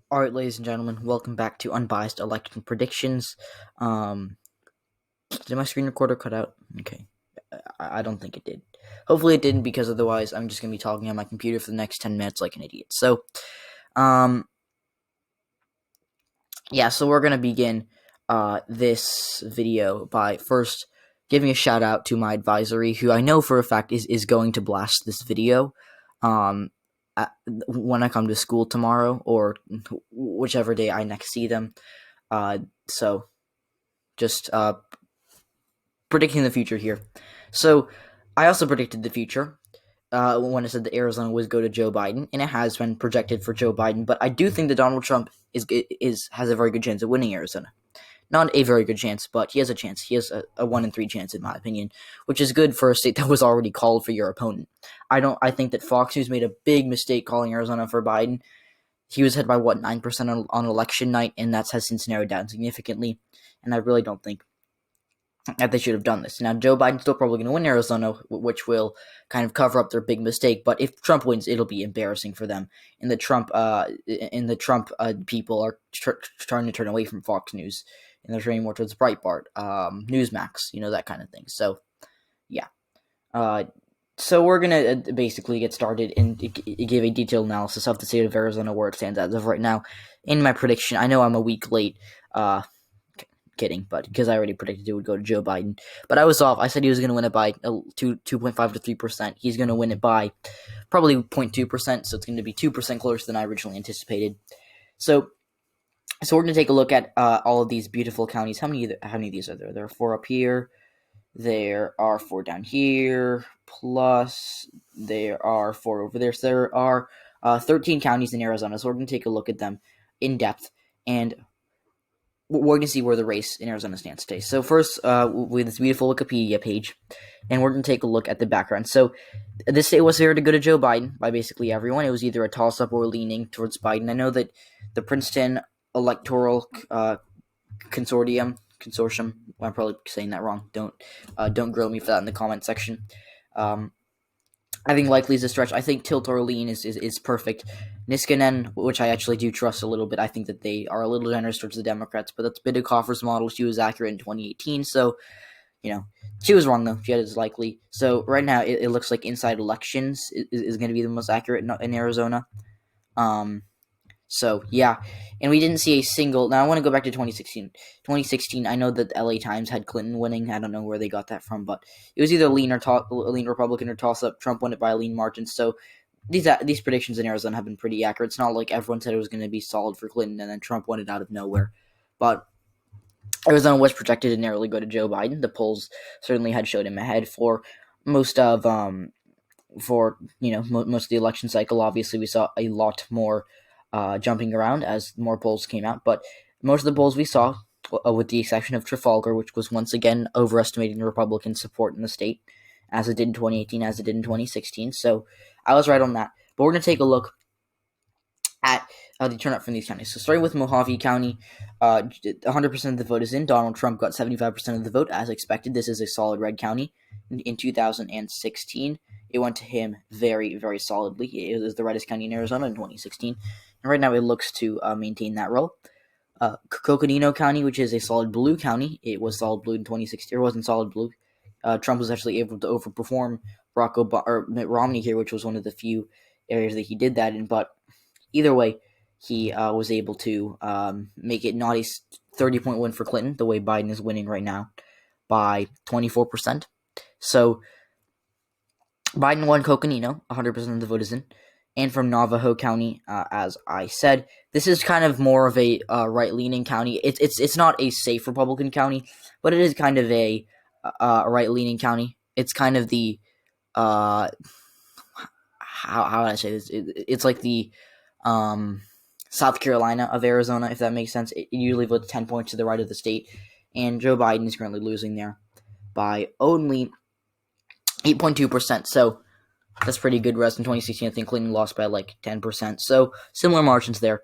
Alright, ladies and gentlemen, welcome back to Unbiased Election Predictions. Did my screen recorder cut out? Okay. I don't think it did. Hopefully it didn't, because otherwise I'm just going to be talking on my computer for the next 10 minutes like an idiot. So we're going to begin this video by first giving a shout out to my advisory, who I know for a fact is going to blast this video. When I come to school tomorrow, or whichever day I next see them. So just predicting the future here. So I also predicted the future when I said that Arizona would go to Joe Biden, and it has been projected for Joe Biden. But I do think that Donald Trump has a very good chance of winning Arizona. Not a very good chance, but he has a chance. He has a 1 in 3 chance, in my opinion, which is good for a state that was already called for your opponent. I think that Fox News made a big mistake calling Arizona for Biden. He was ahead by 9% on election night, and that has since narrowed down significantly. And I really don't think that they should have done this. Now, Joe Biden's still probably going to win Arizona, which will kind of cover up their big mistake. But if Trump wins, it'll be embarrassing for them. And the Trump people are trying to turn away from Fox News, and they're turning more towards Breitbart, Newsmax, that kind of thing. So, yeah. So we're going to basically get started and give a detailed analysis of the state of Arizona, where it stands as of right now. In my prediction, I know I'm a week late, kidding, but because I already predicted it would go to Joe Biden. But I was off. I said he was going to win it by 2.5 to 3%. He's going to win it by probably 0.2%, so it's going to be 2% closer than I originally anticipated. So we're going to take a look at all of these beautiful counties. How many of these are there? There are 4 up here. There are 4 down here. Plus, there are 4 over there. So there are 13 counties in Arizona. So we're going to take a look at them in depth, and we're going to see where the race in Arizona stands today. So first, we have this beautiful Wikipedia page, and we're going to take a look at the background. So this state was favored to go to Joe Biden by basically everyone. It was either a toss-up or leaning towards Biden. I know that the Princeton Electoral Consortium, I'm probably saying that wrong. Don't grill me for that in the comment section. I think likely is a stretch. I think tilt or lean is perfect. Niskanen, which I actually do trust a little bit, I think that they are a little generous towards the Democrats, but that's Buttigieger's model. She was accurate in 2018, so, she was wrong, though. She had it as likely. So right now, it looks like inside elections is going to be the most accurate in Arizona. So, yeah, and we didn't see a single. Now, I want to go back to 2016. 2016, I know that the LA Times had Clinton winning. I don't know where they got that from, but it was either lean Republican or toss-up. Trump won it by a lean margin. So these predictions in Arizona have been pretty accurate. It's not like everyone said it was going to be solid for Clinton, and then Trump won it out of nowhere. But Arizona was projected to narrowly go to Joe Biden. The polls certainly had showed him ahead for most of most of the election cycle. Obviously, we saw a lot more jumping around as more polls came out, but most of the polls we saw, with the exception of Trafalgar, which was once again overestimating the Republican support in the state, as it did in 2018, as it did in 2016. So I was right on that. But we're going to take a look at the turnout from these counties. So starting with Mojave County, 100% of the vote is in. Donald Trump got 75% of the vote, as expected. This is a solid red county. In 2016, it went to him very, very solidly. It was the reddest county in Arizona in 2016. And right now it looks to maintain that role. Coconino County, which is a solid blue county, it was solid blue in 2016. It wasn't solid blue. Trump was actually able to overperform Mitt Romney here, which was one of the few areas that he did that in. But either way, he was able to make it not a 30-point win for Clinton, the way Biden is winning right now, by 24%. So Biden won Coconino, 100% of the vote is in. And from Navajo County, as I said, this is kind of more of a right-leaning county. It's not a safe Republican county, but it is kind of a right-leaning county. It's kind of the how would I say this? It's like the South Carolina of Arizona, if that makes sense. It usually votes 10 points to the right of the state, and Joe Biden is currently losing there by only 8.2%. So that's pretty good. Rest in 2016, I think Clinton lost by like 10%. So similar margins there.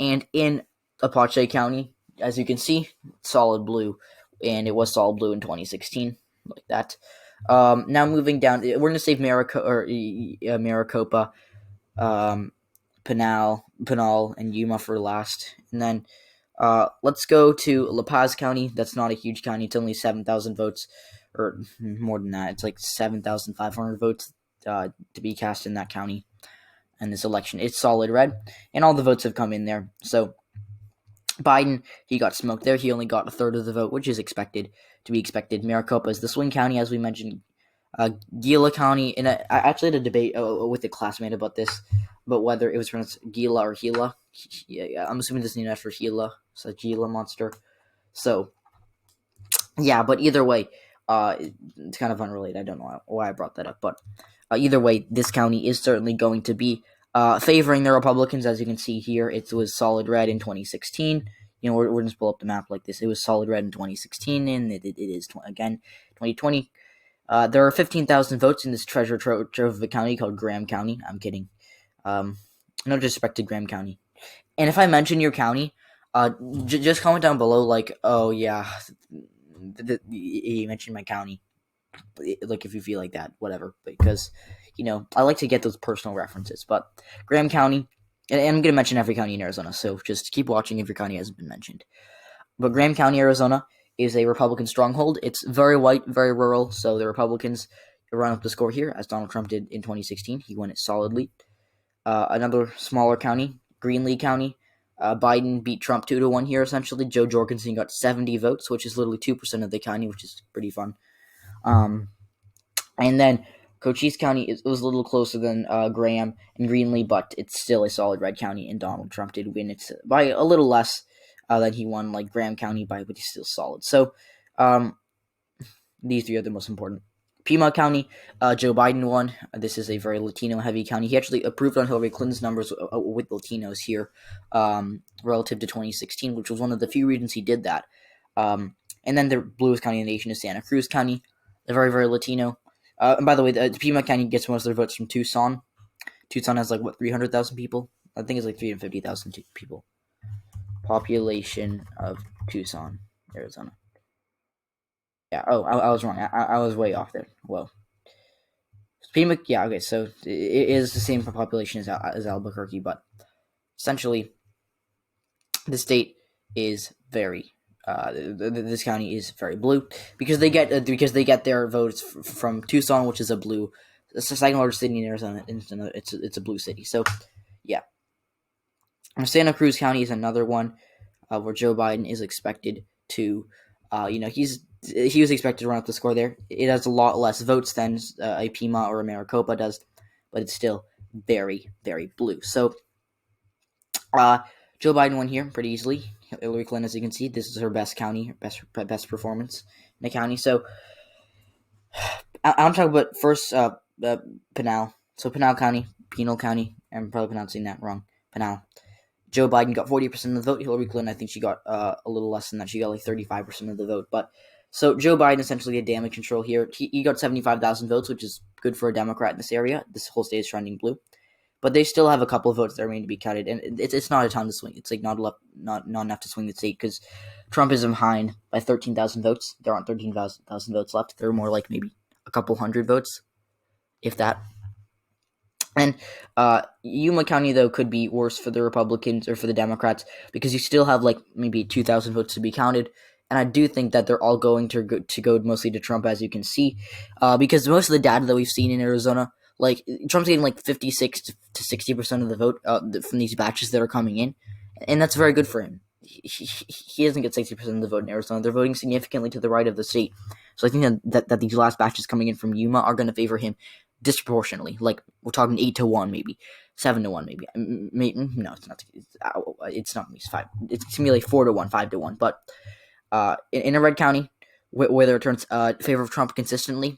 And in Apache County, as you can see, solid blue, and it was solid blue in 2016, like that. Now moving down, we're going to save Maricopa. Pinal, and Yuma for last. And then let's go to La Paz County. That's not a huge county. It's only 7,000 votes, or more than that. It's like 7,500 votes to be cast in that county in this election. It's solid red, and all the votes have come in there. So Biden, he got smoked there. He only got a third of the vote, which is to be expected. Maricopa is the swing county, as we mentioned. Gila County, and I actually had a debate with a classmate about this, but whether it was pronounced Gila or Gila. Yeah, I'm assuming this is named after Gila. It's a Gila monster. So, yeah, but either way, it's kind of unrelated. I don't know why I brought that up, but either way, this county is certainly going to be favoring the Republicans. As you can see here, it was solid red in 2016. We're going to pull up the map like this. It was solid red in 2016, and it is again 2020. There are 15,000 votes in this treasure trove of a county called Graham County. I'm kidding. No disrespect to Graham County. And if I mention your county, just comment down below like, oh yeah, you mentioned my county. Like if you feel like that, whatever. Because, I like to get those personal references. But Graham County, and I'm going to mention every county in Arizona, so just keep watching if your county hasn't been mentioned. But Graham County, Arizona is a Republican stronghold. It's very white, very rural, so the Republicans run up the score here, as Donald Trump did in 2016. He won it solidly. Another smaller county, Greenlee County. Biden beat Trump 2-1 here, essentially. Joe Jorgensen got 70 votes, which is literally 2% of the county, which is pretty fun. And then Cochise County it was a little closer than Graham and Greenlee, but it's still a solid red county, and Donald Trump did win it by a little less than he won like Graham County by, but he's still solid. So these three are the most important. Pima County, Joe Biden won. This is a very Latino-heavy county. He actually improved on Hillary Clinton's numbers with Latinos here relative to 2016, which was one of the few reasons he did that. And then the bluest county in the nation is Santa Cruz County. They're very, very Latino. And by the way, the Pima County gets most of their votes from Tucson. Tucson has 300,000 people? I think it's 350,000 people. Population of Tucson, Arizona. Yeah, I was wrong. I was way off there. Whoa. Pima, yeah, okay, so it is the same population as Albuquerque, but essentially, the state is very, this county is very blue, because they get their votes from Tucson, which is it's the second largest city in Arizona, it's a blue city, so, yeah. Santa Cruz County is another one, where Joe Biden is expected to, he was expected to run up the score there. It has a lot less votes than a Pima or a Maricopa does, but it's still very, very blue. So, Joe Biden won here pretty easily. Hillary Clinton, as you can see, this is her best county, best performance in the county. So, I'm talking about first Pinal. So, Pinal County, I'm probably pronouncing that wrong. Pinal. Joe Biden got 40% of the vote. Hillary Clinton, I think she got a little less than that. She got 35% of the vote. But so Joe Biden essentially had damage control here. He got 75,000 votes, which is good for a Democrat in this area. This whole state is trending blue. But they still have a couple of votes that remain to be counted, and it's not a ton to swing. It's not enough to swing the state, because Trump is behind by 13,000 votes. There aren't 13,000 votes left. There are more like maybe a couple hundred votes, if that. And Yuma County, though, could be worse for the Republicans or for the Democrats, because you still have maybe 2,000 votes to be counted. And I do think that they're all going to go mostly to Trump, as you can see, because most of the data that we've seen in Arizona, Trump's getting 56 to 60% of the vote from these batches that are coming in, and that's very good for him. He doesn't get 60% of the vote in Arizona. They're voting significantly to the right of the state. So I think that these last batches coming in from Yuma are going to favor him disproportionately. We're talking 8-1, maybe 7-1, maybe. No, it's not. It's not. It's 5. It's gonna be 4-1, 5-1. But in a red county, whether it turns favor of Trump consistently,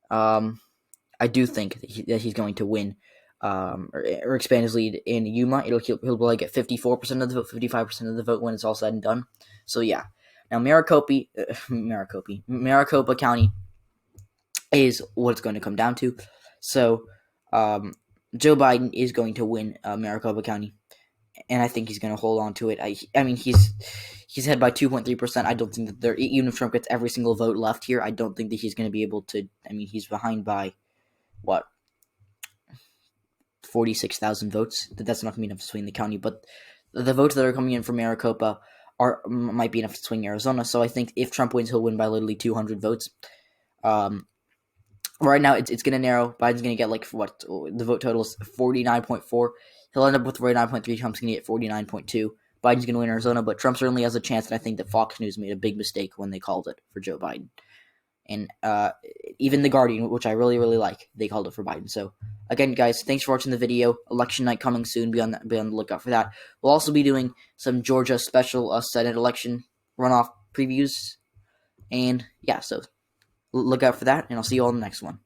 I do think that he's going to win or expand his lead in Yuma. He'll get 54% of the vote, 55% of the vote when it's all said and done. So yeah. Now Maricopa County is what it's going to come down to. So Joe Biden is going to win Maricopa County, and I think he's going to hold on to it. I mean he's ahead by 2.3%. I don't think that even if Trump gets every single vote left here, I don't think that he's going to be able to. I mean, he's behind by what? 46,000 votes. That's not going to be enough to swing the county, but the votes that are coming in from Maricopa might be enough to swing Arizona. So I think if Trump wins, he'll win by literally 200 votes. Right now, it's going to narrow. Biden's going to get the vote total is 49.4. He'll end up with 49.3. Trump's going to get 49.2. Biden's going to win Arizona, but Trump certainly has a chance, and I think that Fox News made a big mistake when they called it for Joe Biden. And even The Guardian, which I really, really like, they called it for Biden. So, again, guys, thanks for watching the video. Election night coming soon. Be on the lookout for that. We'll also be doing some Georgia special Senate election runoff previews. And, yeah, so look out for that, and I'll see you all in the next one.